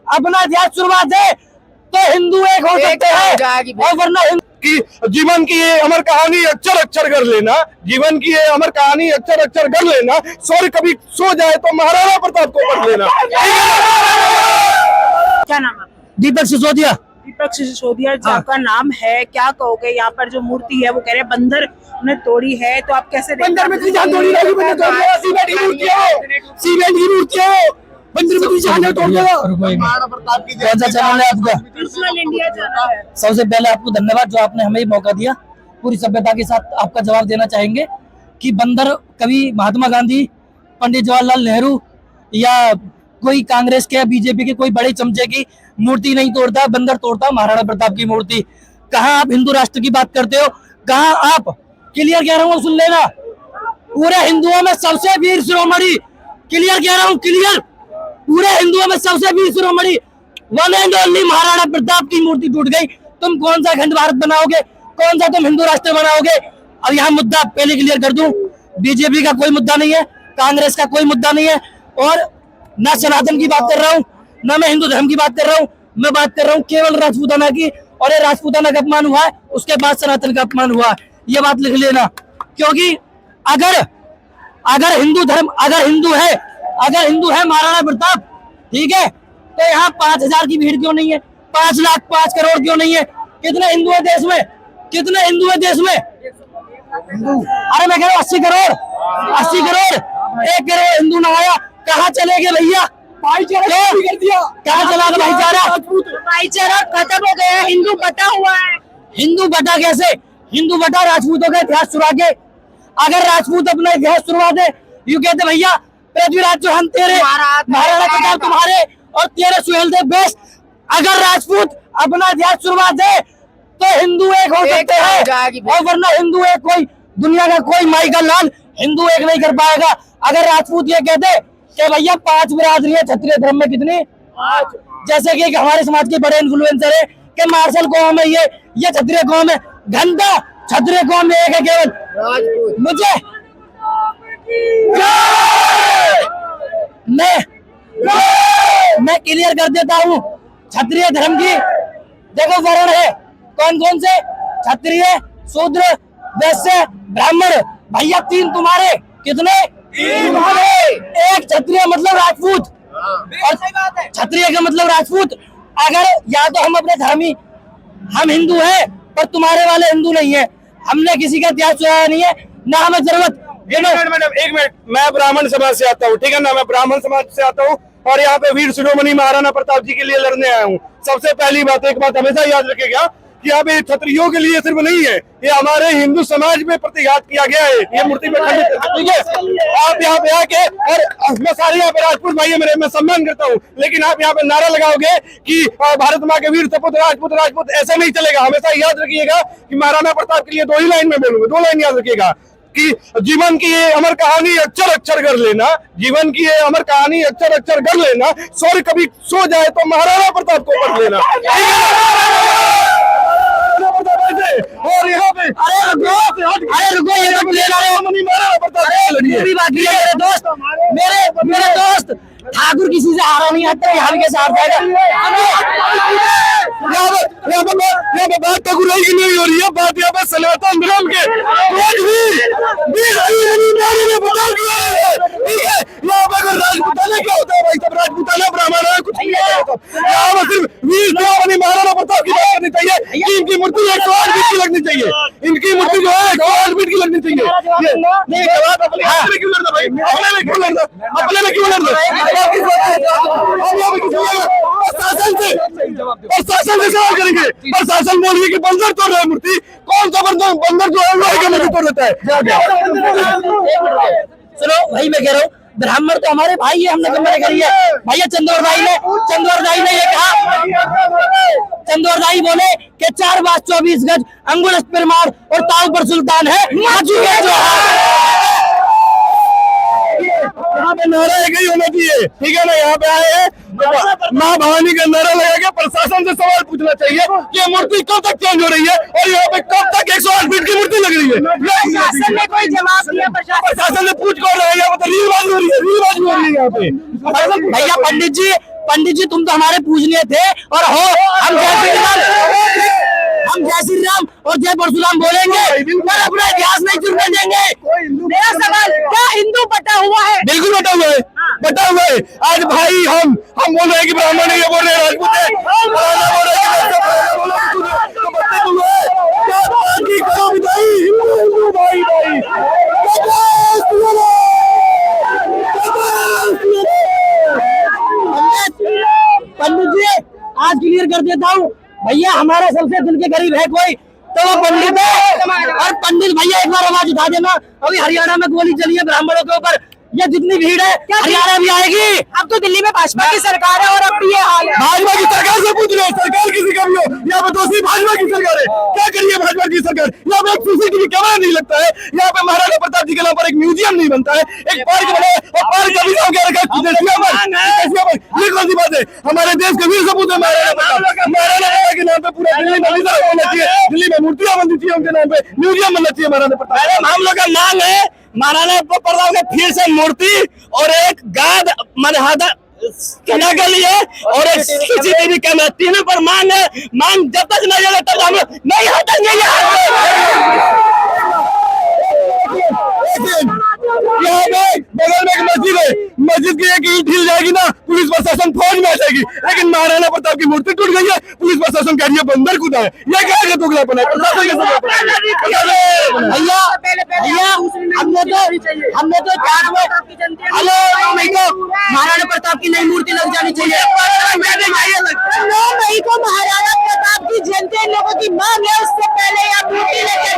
अपना इतिहास शुरुआत दे तो हिंदू एक हो सकते हैं, और वरना कि जीवन की ये अमर कहानी अक्षर अक्षर कर लेना, जीवन की ये अमर कहानी अक्षर अक्षर कर लेना, स्वर्ग कभी सो जाए तो महाराणा प्रताप को पढ़ लेना। क्या नाम है? दीपक सिसोदिया। दीपक सिसोदिया का नाम है, क्या कहोगे? यहाँ पर जो मूर्ति है वो कह रहे हैं बंदर ने तोड़ी है, तो आप कैसे बंदर में जहाँ तोड़ी रहेगी, सीमेंट की मूर्ति है, सीमेंट की मूर्ति है, बंदर में जहाँ तोड़ देगा। कौन सा चैनल है आपका? विजुअल इंडिया चैनल है। सबसे पहले आपको धन्यवाद जो आपने हमें मौका दिया। पूरी सभ्यता के साथ आपका जवाब देना चाहेंगे कि बंदर कभी महात्मा गांधी, पंडित जवाहरलाल नेहरू या कोई कांग्रेस के, बीजेपी के कोई बड़े चमचे की मूर्ति नहीं तोड़ता, बंदर तोड़ता महाराणा प्रताप की मूर्ति। कहाँ आप हिंदू राष्ट्र की बात करते हो? कहाँ आप? क्लियर कह रहा हूँ, सुन लेना, पूरे हिंदुओं में सबसे वीर शिरोमणि, क्लियर कह रहा हूँ, क्लियर, पूरे हिंदुओं में सबसे वीर शिरोमणि one and only Maharana Pratap की मूर्ति टूट गई। तुम कौन सा अखंड भारत बनाओगे? कौन सा तुम हिंदू राष्ट्र बनाओगे? अब यहाँ मुद्दा पहले क्लियर कर दूं, बीजेपी का कोई मुद्दा नहीं है, कांग्रेस का कोई मुद्दा नहीं है, और ना सनातन की बात कर रहा हूँ, ना मैं हिंदू धर्म की बात कर रहा हूँ। मैं बात कर रहा हूँ केवल राजपूताना की, और ये राजपूताना का अपमान हुआ है, उसके बाद सनातन का अपमान हुआ है। ये बात लिख लेना, क्योंकि अगर हिंदू धर्म, अगर हिंदू है महाराणा प्रताप, ठीक है, तो यहाँ 5000 की भीड़ क्यों नहीं है? 5 लाख 5 करोड़ क्यों नहीं है? कितने हिंदू है देश में? कितने हिंदू है देश में? अरे मैं कह रहा हूँ 80 करोड़, 80 करोड़, 1 करोड़ हिंदू ना आया, कहाँ चले गए भैया? भाईचारा कर दिया, कहाँ चला गया भाईचारा? भाईचारा खत्म हो गया, हिंदू बटा हुआ है। हिंदू बटा कैसे? हिंदू बटा राजपूतों का इतिहास चुरा के। अगर राजपूत अपना इतिहास चुरा दे, यूं कहते भैया पृथ्वीराज चौहान तेरे, महाराणा प्रताप तुम्हारे, और तेरे सुहेलदेव बेस्ट। अगर राजपूत अपना इतिहास चुरा दे तो हिंदू एक हो सकते हैं, और वरना हिंदू एक कोई दुनिया का कोई माई का लाल हिंदू एक नहीं कर पाएगा। अगर राजपूत ये कहते कि भैया 5 बिरादरी है क्षत्रिय धर्म में, कितनी? जैसे कि हमारे समाज के बड़े इन्फ्लुएंसर है कि मार्शल कौम है, ये क्षत्रिय कौम है, घंटा क्षत्रिय कौम में एक है केवल। मुझे मैं क्लियर कर देता हूँ, क्षत्रिय धर्म की देखो वर्ण है, कौन कौन से? क्षत्रिय, शूद्र, वैश्य, ब्राह्मण। भैया 3 तुम्हारे, कितने? 3 तुम्हारे। एक क्षत्रिय मतलब राजपूत, और क्षत्रिय का मतलब राजपूत। अगर या तो हम अपने धर्मी, हम हिंदू हैं, पर तुम्हारे वाले हिंदू नहीं है, हमने किसी का इतिहास चुराया नहीं है, ना हमें जरूरत। एक मिनट, मैं ब्राह्मण समाज से आता हूँ, ठीक है ना, मैं ब्राह्मण समाज से आता हूँ, और यहाँ पे वीर शिरोमणि महाराणा प्रताप जी के लिए लड़ने आया हूँ। सबसे पहली बात, एक बात हमेशा याद रखेगा कि यहाँ पे क्षत्रियों के लिए सिर्फ नहीं है, ये हमारे हिंदू समाज में प्रतिघात किया गया है, ये मूर्ति में खंडित, ठीक है। आप यहाँ पे आके, और मैं सारे यहाँ पे राजपूत भाई है मेरे, मैं सम्मान करता हूँ, लेकिन आप यहाँ पे नारा लगाओगे कि भारत माँ के वीर सपूत राजपूत राजपूत, ऐसे नहीं चलेगा। हमेशा याद रखिएगा कि महाराणा प्रताप के लिए 2 ही लाइन में बोलूंगा, 2 लाइन याद रखिएगा कि जीवन की ये अमर कहानी अक्षर अक्षर कर लेना, जीवन की ये अमर कहानी अक्षर अक्षर कर लेना, स्वर्ग कभी सो जाए तो महाराणा प्रताप को पढ़ लेना। और यहाँ पे अरे रुको, ये तो मेरे दोस्त ठाकुर किसी से हारा नहीं आता, यहाँ के साथ बात ठाकुर की नहीं हो रही है, बात यहाँ पे सनातन धर्म के यहाँ पे राजपूताना क्या होता है भाई साहब? राजपूताना ब्राह्मण है, कुछ नहीं होता। यहाँ पर सिर्फ वीर शिरोमणि महाराणा प्रताप की बात करनी चाहिए कि इनकी मूर्ति 108 फीट की लगनी चाहिए, इनकी मूर्ति जो है 108 फीट की लगनी चाहिए। अपने में क्यों लड़ना भाई? अपने में क्यों लड़ना? अपने में क्यों लड़ना? प्रशासन से सवाल करेंगे, प्रशासन बोल रही कि बंदर तोड़ रहा है मूर्ति, कौन सा बंदर जो है लोहे का मूर्ति तोड़ देता है? सुनो भाई, मैं कह रहा हूँ ब्राह्मण तो हमारे भाई है, हमने कमरे करी है भैया। चंदोरदाई ने ये कहा, चंदोरदाई बोले कि 4 बास 24 गज अंगुल परमार और ताव पर सुल्तान है, यहाँ पे नारा एक ही होना चाहिए, ठीक है ना। यहाँ पे आए हैं माँ भवानी का नारा लगा के प्रशासन से सवाल पूछना चाहिए कि मूर्ति कब तक चेंज हो रही है, और यहाँ पे कब तक 108 फीट की मूर्ति लग रही है? प्रशासन ने कोई जवाब दिया? प्रशासन ने पूछ कौन रहा है? यहाँ पे रीलबाजी हो रही है, रीलबाजी हो रही है यहाँ पे। भैया पंडित जी पंडित जी तुम तो हमारे पूजनीय थे और हो, हम जय श्री राम और जय परशुराम बोलेंगे पर अपना इतिहास नहीं चुनने देंगे। मेरा सवाल, क्या हिंदू बटा हुआ है? बिल्कुल बटा हुआ है, बटा हुआ है। आज भाई हम बोल रहे हैं कि ब्राह्मण है, ये बोल रहे हैं राजपूत है, फलाना बोल रहे हैं कि तो बट्टे हुए हैं। क्या बात की करो भाई, हिंदू भाई भाई पंडित जी आज क्लियर कर देता हूँ भैया, हमारा सबसे दिल के करीब है कोई तो वो पंडित है। और पंडित भैया एक बार आवाज उठा देना, अभी हरियाणा में गोली चली है ब्राह्मणों के ऊपर, ये जितनी भीड़ है हरियाणा भी आएगी। अब तो दिल्ली में भाजपा की सरकार है और अब भी ये हाल है। भाजपा की सरकार से पूछ लो, सरकार किसी का भी हो, यहाँ पे दोषी भाजपा की सरकार है। क्या करिए भाजपा की सरकार, यहाँ पे एक सीसीटीवी कैमरा नहीं लगता है, यहाँ पे महाराणा प्रताप जी के नाम पर एक म्यूजियम नहीं बनता है, एक पार्क बना है और पार्क का भी नाम क्या रखा है, ये कौन सी बात है? हमारे देश के वीर सपूत है महाराणा प्रताप के नाम पे पूरा दिल्ली में होना चाहिए, दिल्ली में मूर्तियां बननी चाहिए उनके नाम पे, म्यूजियम बनना चाहिए महाराणा प्रताप। हम लोग का मांग है महाराणा प्रताप के फिर से मूर्ति और एक गाद मनहादा कहना के लिए और एक सीसीटीवी कैमरा, तीनों पर मांग है। मांग जब तक नहीं होगा तब हम लोग नहीं हटेंगे। यहाँ पे बगल में एक मस्जिद है, मस्जिद की एक ईंट हिल जाएगी ना पुलिस प्रशासन फौज में आ जाएगी, लेकिन महाराणा प्रताप की मूर्ति टूट गई है, पुलिस प्रशासन कह रही है बंदर कूदा है। ये क्या दोगलापन है? भैया भैया हमने तो महाराणा प्रताप की नई मूर्ति लग जानी चाहिए। 9 मई को महाराणा प्रताप की जयंती इन लोगों की मांग है, उससे पहले आप मूर्ति लेकर